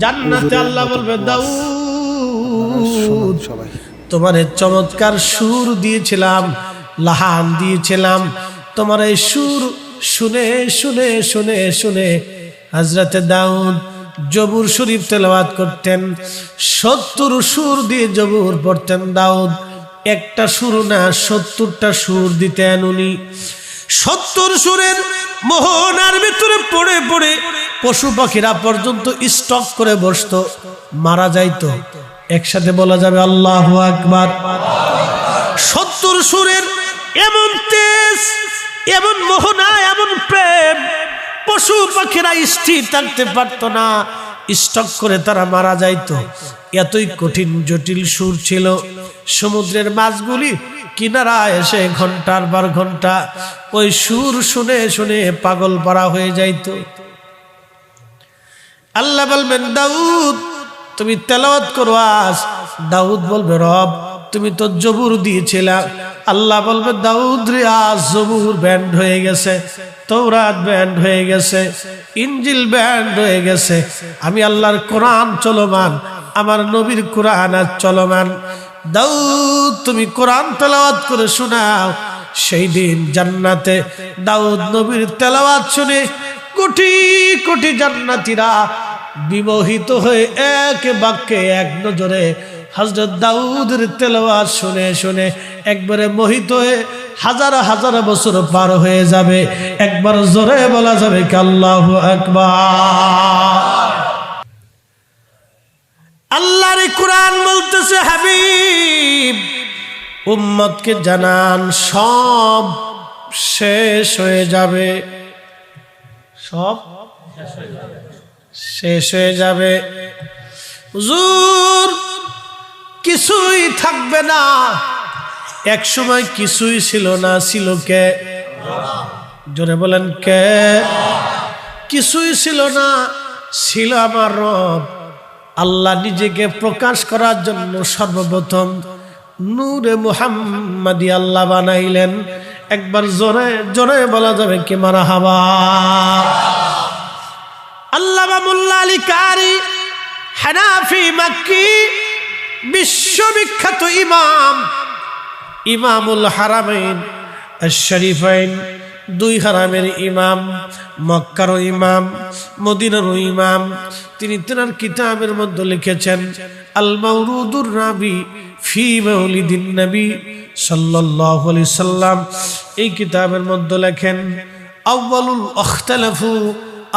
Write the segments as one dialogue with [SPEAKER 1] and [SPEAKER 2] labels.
[SPEAKER 1] জান্নাতে আল্লাহ বলবে দাউদ তোমার এই চমৎকার সুর দিয়েছিলাম, লাহান দিয়েছিলাম, তোমার এই সুর শুনে শুনে শুনে শুনে হযরতে দাউদ জবুর শরীফ তেলাওয়াত করতেন। 70 সুর দিয়ে জবুর পড়তেন দাউদ। একটা সুর না 70টা সুর দিতেন উনি। 70 সুরের মোহনার ভিতরে পড়ে পড়ে পশু পাখিরা পর্যন্ত স্টক করে বসতো, মারা যাইতো। একসাথে বলা যাবে আল্লাহু আকবার। 70 সুরের এমন তেজ, এমন মোহনা, এমন প্রেম, পশু পাখিরা স্থির থাকতে পারতো না, স্টক করে তারা মারা যাইতো। এতই কঠিন জটিল সুর ছিল। সমুদ্রের মাছগুলি কিনারায় এসে ঘন্টার পর ঘন্টা ওই সুর শুনে শুনে পাগল পারা হয়ে যাইতো। আল্লাহ বলবেন দাউদ তুমি তেলাওয়াত করো আজ। দাউদ বলবে রব তুমি তো জবুর দিয়েছিলা। আল্লাহ বলবে দাউদ রে আজ জবুর ব্যান্ড হয়ে গেছে, তৌরাত ব্যান্ড হয়ে গেছে, ইনজিল ব্যান্ড হয়ে গেছে। আমি আল্লাহর কোরআন চলমান, আমার নবীর কোরআন আজ চলমান। দাউদ তুমি কোরআন তেলাওয়াত করে শোনাও। সেই দিন জান্নাতে দাউদ নবীর তেলাওয়াত শুনে কোটি কোটি জান্নাতীরা বিমোহিত হয়ে এক বাক্যে এক নজরে হযরত দাউদের তেলাওয়াত শুনে শুনে একবারে মোহিত হয়ে হাজার হাজার বছর পার হয়ে যাবে। একবার জোরে বলা যাবে কি আল্লাহু আকবার। আল্লাহর কোরআন বলতেছে হাবিব উম্মতকে জানান সব শেষ হয়ে যাবে, সব শেষ হয়ে যাবে। হুজুর কিছুই থাকবে না। এক সময় কিছুই ছিল না, ছিল কে? জোরে বলেন কে? কিছুই ছিল না, ছিল আমার রব। আল্লাহ নিজেকে প্রকাশ করার জন্য সর্বপ্রথম নূরে মুহাম্মাদি আল্লাহ বানাইলেন। একবার জোরে জোরে বলা যাবে কি মারহাবা। আল্লামা মোল্লা আলী কারি হানাফি মাক্কি বিশ্ববিখ্যাত ইমাম, ইমামুল হারামাইন আশ-শরীফাইন, দুই হারামের ইমাম, মক্কারও ইমাম, মদিনারও ইমাম। তিনি তার কিতাবের মধ্যে লিখেছেন আল মাওরুদুর রাবি ফি মাউলিদিন নবী সাল্লাল্লাহু আলাইহি সাল্লাম। এই কিতাবের মধ্যে লেখেন আউয়ালুল ইখতিলাফু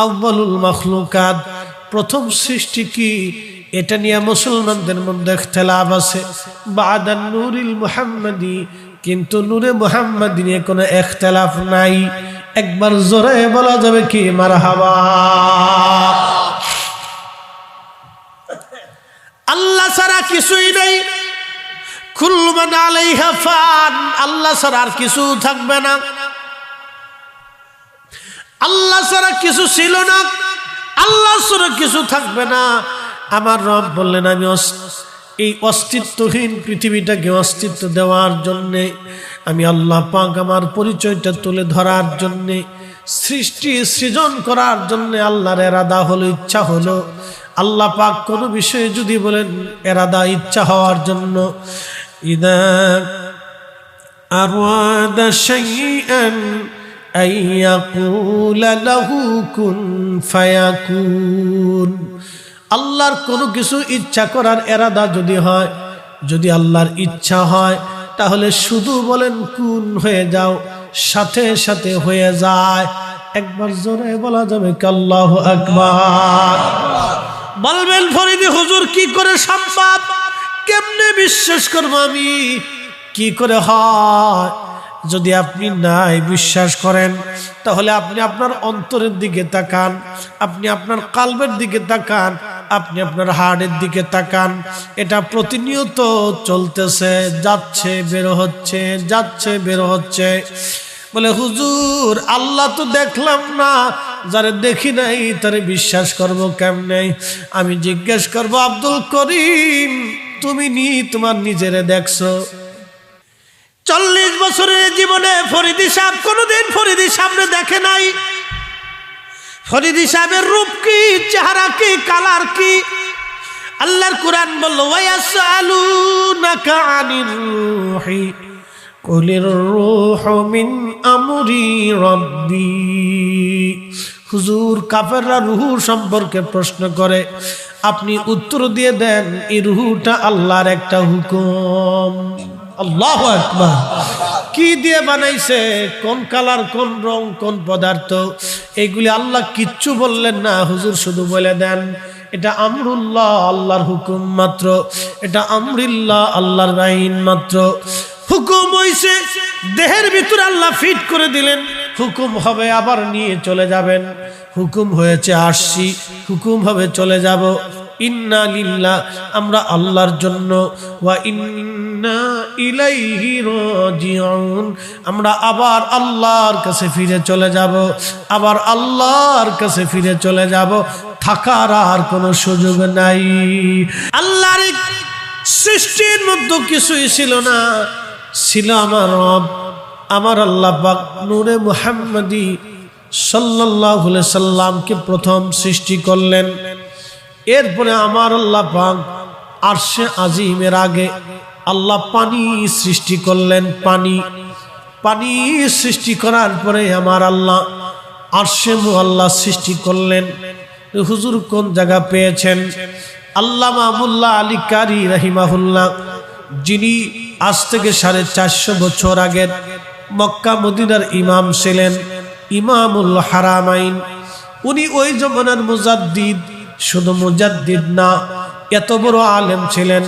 [SPEAKER 1] আউয়ালুল মাখলুকাত, প্রথম সৃষ্টি কি এটা নিয়ে মুসলমানদের মধ্যে ইখতিলাফ আছে। বাদান নূরিল মুহাম্মাদি, কিন্তু নূরে মুহাম্মাদি নিয়ে কোনো ইখতিলাফ নাই। একবার জোরে বলা যাবে কি মারহাবা। আল্লাহ ছাড়া কিছুই নেই। কুল্লু মান আলাইহা ফান, আল্লাহ ছাড়া আর কিছু থাকবে না। আল্লাহ ছাড়া কিছু ছিল না, আল্লাহ ছাড়া কিছু থাকবে না। আমার রব বললেন আমি এই অস্তিত্বহীন পৃথিবীটাকে অস্তিত্ব দেওয়ার জন্যে, আমি আল্লাহ পাক আমার পরিচয়টা তুলে ধরার জন্যে, সৃষ্টি সৃজন করার জন্যে আল্লাহর এরাদা হলো, ইচ্ছা হলো। আল্লাহ পাক কোনো বিষয়ে যদি বলেন এরাদা ইচ্ছা হওয়ার জন্য, ইদা আরাদা শাইআন আইয়াকুলা লাহু কুন ফায়াকুন। আল্লাহর কোনো কিছু ইচ্ছা করার এরাদা যদি হয়, যদি আল্লাহর ইচ্ছা হয়, তাহলে শুধু বলেন কুন হয়ে যাও, সাথে সাথে হয়ে যায়। একবার জোরে বলা যাবে কি আল্লাহু আকবার। বলবেন ফরিদি হুজুর কি করে সম্ভব, কেমনে বিশ্বাস করব আমি, কি করে হয়? যদি আপনি নাই বিশ্বাস করেন তাহলে আপনি আপনার অন্তরের দিকে তাকান, আপনি আপনার কালবের দিকে তাকান, আপনি আপনার হার্টের দিকে তাকান। এটা প্রতিনিয়ত চলতেছে, যাচ্ছে বের হচ্ছে, যাচ্ছে বের হচ্ছে। বলে হুজুর আল্লাহ তো দেখলাম না, যারে দেখি নাই তারে বিশ্বাস করব কেমনে? আমি জিজ্ঞেস করব আব্দুল করিম তুমি তোমার নিজেরে দেখছো? 40 বছরের জীবনে ফরিদি সাহেব কোনোদিন ফরিদির সামনে দেখে নাই। ফরিদি সাহেবের রূপ কি, চেহারা কি, কালার কি? আল্লাহর কুরআন বলল ওয়ায়াসআলুনাকা আনির রূহি কুলির রূহু মিন আমরি রাব্বি। হুজুর, কাফেররা রূহ সম্পর্কে প্রশ্ন করে, আপনি উত্তর দিয়ে দেন এই রূহটা আল্লাহর একটা হুকুম। আল্লাহু আকবার। কি দিয়ে বানাইছে, কোন কালার, কোন রং, কোন পদার্থ, এইগুলি আল্লাহ কিচ্ছু বললেন না। হুজুর শুধু বলে দেন এটা আমরুল্লাহ, আল্লাহর হুকুম মাত্র। এটা আমরিল্লাহ, আল্লাহর আইন মাত্র। হুকুম হইছে, দেহের ভিতর আল্লাহ ফিট করে দিলেন। হুকুম হবে আবার নিয়ে চলে যাবেন। হুকুম হয়েছে আসছি, হুকুম হবে চলে যাব। ইন্না লিল্লাহ, আমরা আল্লাহর জন্য, ওয়া ইন্না ইলাইহি রাজিউন, আমরা আবার আল্লাহর কাছে ফিরে চলে যাব। আবার আল্লাহর কাছে ফিরে চলে যাব, থাকার আর কোনো সুযোগ নাই। আল্লাহর সৃষ্টির মধ্যে কিছুই ছিল না, ছিল আমার রব, আমার আল্লাহ পাক নূরে মুহাম্মাদি সাল্লাল্লাহু আলাইহি সাল্লামকে প্রথম সৃষ্টি করলেন। এরপরে আমার আল্লাহ পাক আরশে আজিমের আগে আল্লাহ পানি সৃষ্টি করলেন। পানি সৃষ্টি করার পরে আমার আল্লাহ আরশে মুআল্লা সৃষ্টি করলেন। হুজুর কোন জায়গা পেয়েছেন? আল্লামা মুল্লা আলী কারি রাহিমাহুল্লাহ, যিনি আজ থেকে 450 বছর আগের মক্কা মদিনার ইমাম ছিলেন, ইমামুল হারামাইন। উনি ওই জমানার মুজাদ্দিদ, শুধু মুজাদ্দিদ না, এত বড় আলেম ছিলেন।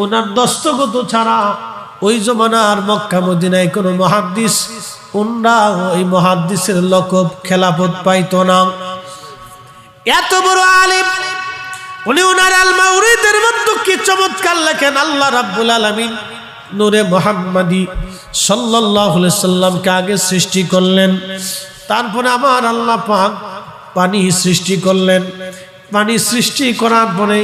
[SPEAKER 1] ওনার দস্তখত ছাড়া ওই জমানার মক্কা মদিনায় কোনো মুহাদ্দিস, উনরা ওই মুহাদ্দিসের লকব খেলাফত পাইতো না। এত বড় আলেম উনি। ওনার আল মাউরিদের মধ্যে কি চমৎকার লেখেন, আল্লাহ রাব্বুল আলামিন নূরে মুহাম্মাদি সাল্লাল্লাহু আলাইহি সাল্লামকে আগে সৃষ্টি করলেন। তারপরে আমার আল্লাহ পাক পানি সৃষ্টি করলেন। পানি সৃষ্টি করার পরে